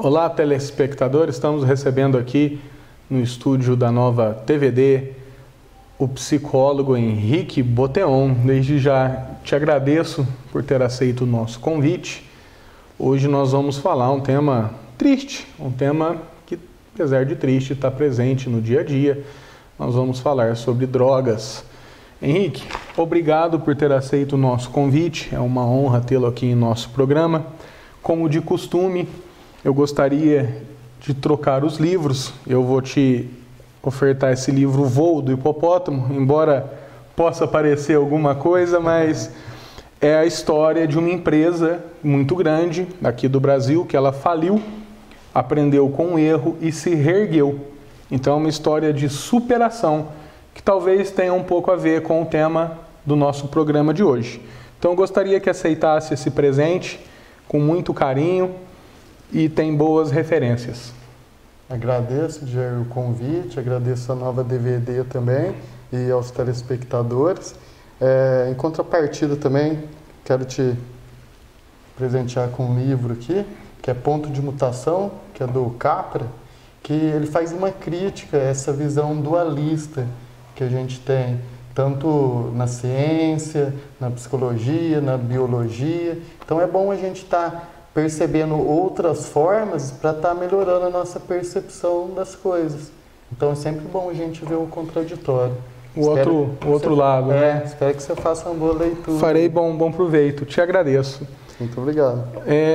Olá, telespectadores, estamos recebendo aqui no estúdio da Nova TVD o psicólogo Henrique Boteon. Desde já te agradeço por ter aceito o nosso convite. Hoje nós vamos falar um tema triste, um tema que, apesar de triste, está presente no dia a dia. Nós vamos falar sobre drogas. Henrique, obrigado por ter aceito o nosso convite, é uma honra tê-lo aqui em nosso programa. Como de costume, eu gostaria de trocar os livros. Eu vou te ofertar esse livro O Voo do Hipopótamo, embora possa parecer alguma coisa, mas é a história de uma empresa muito grande aqui do Brasil, que ela faliu, aprendeu com o erro e se reergueu. Então é uma história de superação, que talvez tenha um pouco a ver com o tema do nosso programa de hoje. Então eu gostaria que aceitasse esse presente com muito carinho e tem boas referências. Agradeço, Jair, o convite, agradeço a Nova DVD também e aos telespectadores. Em contrapartida também, quero te presentear com um livro aqui, que é Ponto de Mutação, que é do Capra, que ele faz uma crítica a essa visão dualista que a gente tem, tanto na ciência, na psicologia, na biologia. Então é bom a gente estar percebendo outras formas para estar melhorando a nossa percepção das coisas. Então é sempre bom a gente ver o contraditório. O outro lado, né? Espero que você faça uma boa leitura. Farei bom proveito. Te agradeço. Muito obrigado.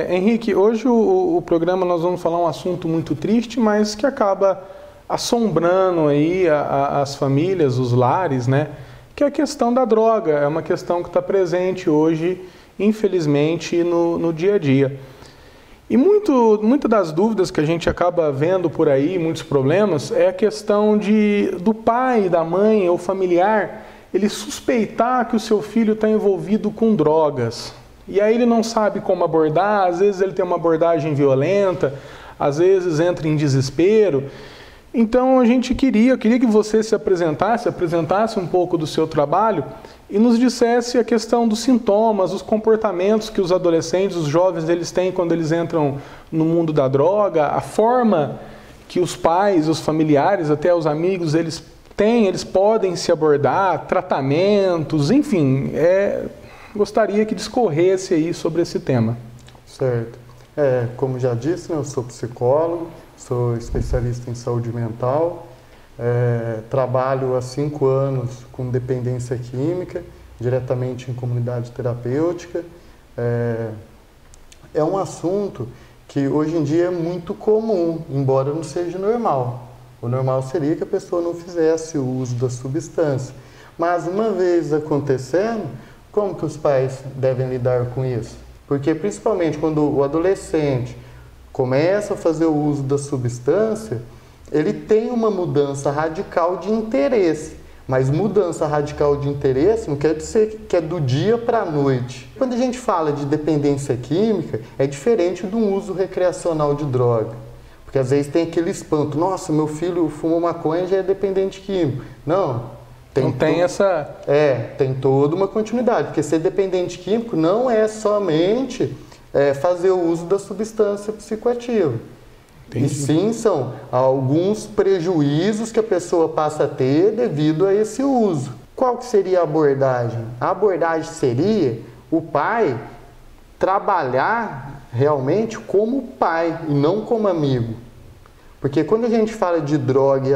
Henrique, hoje o programa nós vamos falar um assunto muito triste, mas que acaba assombrando aí as famílias, os lares, né? Que é a questão da droga. É uma questão que está presente hoje, infelizmente, no dia a dia. E muitas das dúvidas que a gente acaba vendo por aí, muitos problemas, é a questão do pai, da mãe ou familiar, ele suspeitar que o seu filho está envolvido com drogas. E aí ele não sabe como abordar, às vezes ele tem uma abordagem violenta, às vezes entra em desespero. Então eu queria que você se apresentasse um pouco do seu trabalho e nos dissesse a questão dos sintomas, os comportamentos que os adolescentes, os jovens, eles têm quando eles entram no mundo da droga, a forma que os pais, os familiares, até os amigos, eles têm, eles podem se abordar, tratamentos, enfim, gostaria que discorresse aí sobre esse tema. Certo. Como já disse, eu sou psicólogo, sou especialista em saúde mental, trabalho há 5 anos com dependência química, diretamente em comunidade terapêutica. É um assunto que hoje em dia é muito comum, embora não seja normal. O normal seria que a pessoa não fizesse o uso da substância. Mas uma vez acontecendo, como que os pais devem lidar com isso? Porque principalmente quando o adolescente começa a fazer o uso da substância, ele tem uma mudança radical de interesse. Mas mudança radical de interesse não quer dizer que é do dia para a noite. Quando a gente fala de dependência química, é diferente do uso recreacional de droga. Porque às vezes tem aquele espanto, nossa, meu filho fumou maconha e já é dependente químico. Não. Tem toda uma continuidade, porque ser dependente químico não é somente fazer o uso da substância psicoativa. Entendi. E sim, são alguns prejuízos que a pessoa passa a ter devido a esse uso. Qual que seria a abordagem? A abordagem seria o pai trabalhar realmente como pai e não como amigo. Porque quando a gente fala de droga e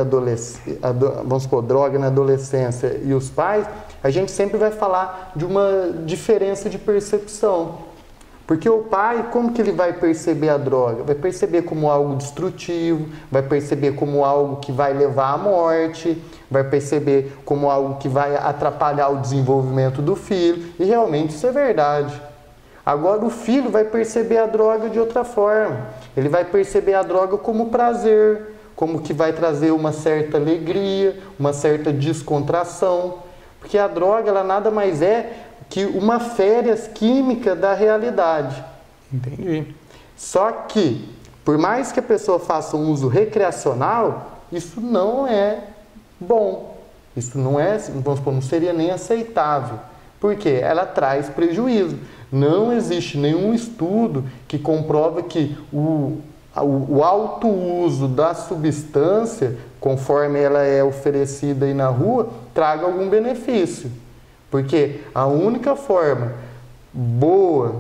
vamos supor, droga na adolescência e os pais, a gente sempre vai falar de uma diferença de percepção. Porque o pai, como que ele vai perceber a droga? Vai perceber como algo destrutivo, vai perceber como algo que vai levar à morte, vai perceber como algo que vai atrapalhar o desenvolvimento do filho, e realmente isso é verdade. Agora o filho vai perceber a droga de outra forma. Ele vai perceber a droga como prazer, como que vai trazer uma certa alegria, uma certa descontração. Porque a droga, ela nada mais é que uma férias química da realidade. Entendi. Só que, por mais que a pessoa faça um uso recreacional, isso não é bom. Isso não é, vamos supor, não seria nem aceitável. Por quê? Ela traz prejuízo. Não existe nenhum estudo que comprova que o alto uso da substância, conforme ela é oferecida aí na rua, traga algum benefício. Porque a única forma boa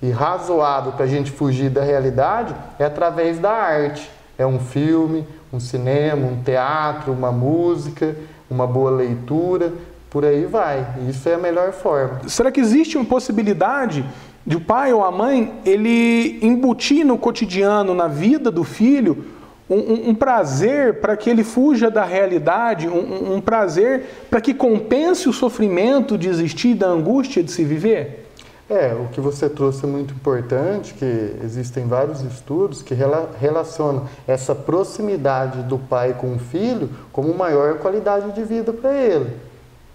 e razoável para a gente fugir da realidade é através da arte. É um filme, um cinema, um teatro, uma música, uma boa leitura, por aí vai. Isso é a melhor forma. Será que existe uma possibilidade de o pai ou a mãe ele embutir no cotidiano, na vida do filho, um prazer para que ele fuja da realidade, um prazer para que compense o sofrimento de existir, da angústia de se viver? O que você trouxe é muito importante, que existem vários estudos que relacionam essa proximidade do pai com o filho como maior qualidade de vida para ele.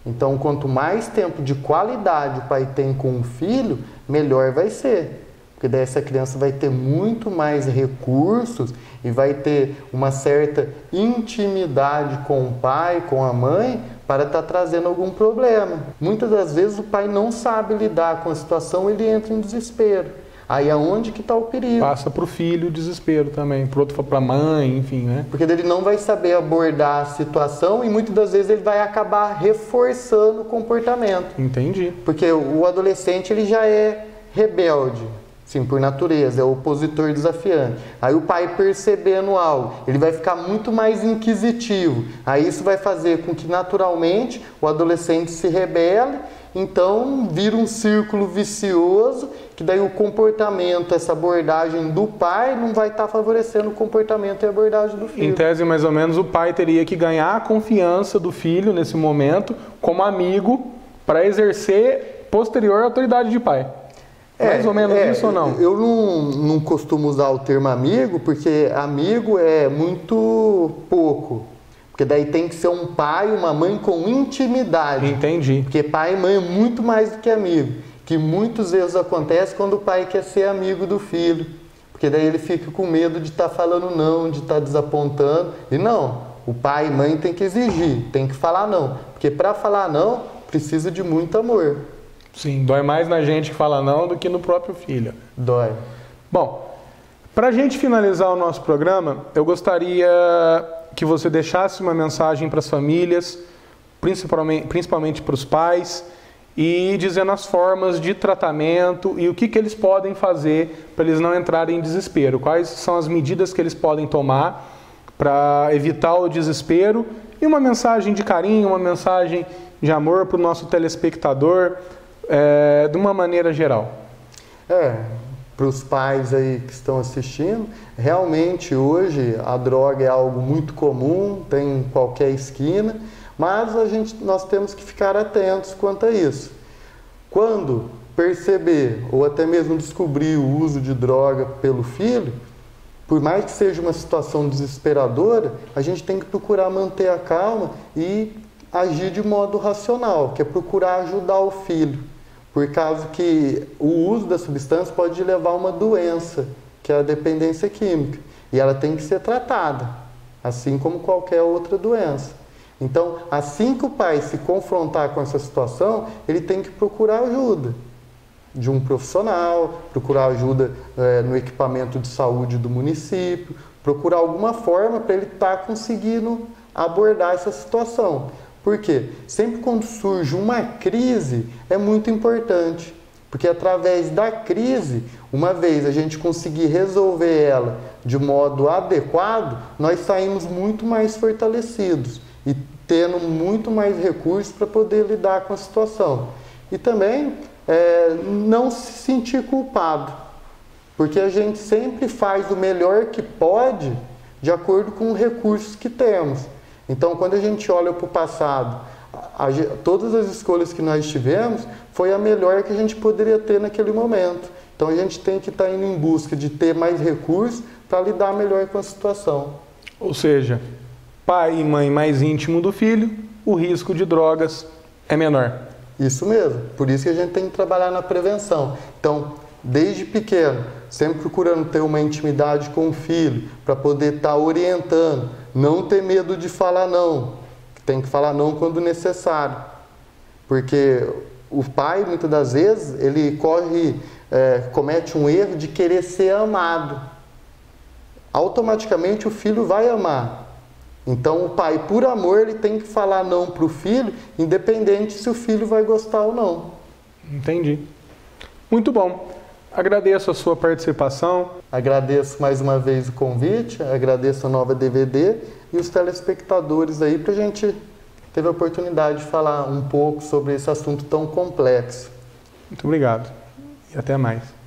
Então, quanto mais tempo de qualidade o pai tem com o filho, melhor vai ser. Porque daí essa criança vai ter muito mais recursos e vai ter uma certa intimidade com o pai, com a mãe, para estar trazendo algum problema. Muitas das vezes o pai não sabe lidar com a situação, ele entra em desespero. Aí aonde que está o perigo? Passa para o filho o desespero também, para o outro para a mãe, enfim, né? Porque ele não vai saber abordar a situação e muitas das vezes ele vai acabar reforçando o comportamento. Entendi. Porque o adolescente ele já é rebelde. Sim, por natureza, é o opositor desafiante. Aí o pai percebendo algo, ele vai ficar muito mais inquisitivo. Aí isso vai fazer com que naturalmente o adolescente se rebele, então vira um círculo vicioso, que daí o comportamento, essa abordagem do pai não vai estar favorecendo o comportamento e a abordagem do filho. Em tese, mais ou menos, o pai teria que ganhar a confiança do filho nesse momento, como amigo, para exercer posterior autoridade de pai. Mais ou menos isso ou não? Eu não costumo usar o termo amigo, porque amigo é muito pouco. Porque daí tem que ser um pai e uma mãe com intimidade. Entendi. Porque pai e mãe é muito mais do que amigo. Que muitas vezes acontece quando o pai quer ser amigo do filho. Porque daí ele fica com medo de estar falando não, de estar desapontando. E não, o pai e mãe tem que exigir, tem que falar não. Porque para falar não, precisa de muito amor. Sim, dói mais na gente que fala não do que no próprio filho. Dói. Bom, para a gente finalizar o nosso programa, eu gostaria que você deixasse uma mensagem para as famílias, principalmente para os pais, e dizendo as formas de tratamento e o que eles podem fazer para eles não entrarem em desespero. Quais são as medidas que eles podem tomar para evitar o desespero, e uma mensagem de carinho, uma mensagem de amor para o nosso telespectador, de uma maneira geral. Para os pais aí que estão assistindo, realmente hoje a droga é algo muito comum, tem em qualquer esquina, mas nós temos que ficar atentos quanto a isso. Quando perceber ou até mesmo descobrir o uso de droga pelo filho, por mais que seja uma situação desesperadora, a gente tem que procurar manter a calma e agir de modo racional, que é procurar ajudar o filho. Por causa que o uso da substância pode levar a uma doença, que é a dependência química. E ela tem que ser tratada, assim como qualquer outra doença. Então, assim que o pai se confrontar com essa situação, ele tem que procurar ajuda de um profissional, procurar ajuda no equipamento de saúde do município, procurar alguma forma para ele estar conseguindo abordar essa situação. Por quê? Sempre quando surge uma crise, é muito importante. Porque através da crise, uma vez a gente conseguir resolver ela de modo adequado, nós saímos muito mais fortalecidos e tendo muito mais recursos para poder lidar com a situação. E também não se sentir culpado. Porque a gente sempre faz o melhor que pode de acordo com os recursos que temos. Então, quando a gente olha para o passado, todas as escolhas que nós tivemos foi a melhor que a gente poderia ter naquele momento. Então, a gente tem que estar indo em busca de ter mais recursos para lidar melhor com a situação. Ou seja, pai e mãe mais íntimo do filho, o risco de drogas é menor. Isso mesmo. Por isso que a gente tem que trabalhar na prevenção. Então, desde pequeno, sempre procurando ter uma intimidade com o filho, para poder estar orientando, não ter medo de falar não, tem que falar não quando necessário, porque o pai, muitas das vezes, ele comete um erro de querer ser amado. automaticamente o filho vai amar. Então o pai, por amor, ele tem que falar não para o filho, independente se o filho vai gostar ou não. Entendi. Muito bom. Agradeço a sua participação. Agradeço mais uma vez o convite, agradeço a Nova DVD e os telespectadores aí para a gente ter a oportunidade de falar um pouco sobre esse assunto tão complexo. Muito obrigado e até mais.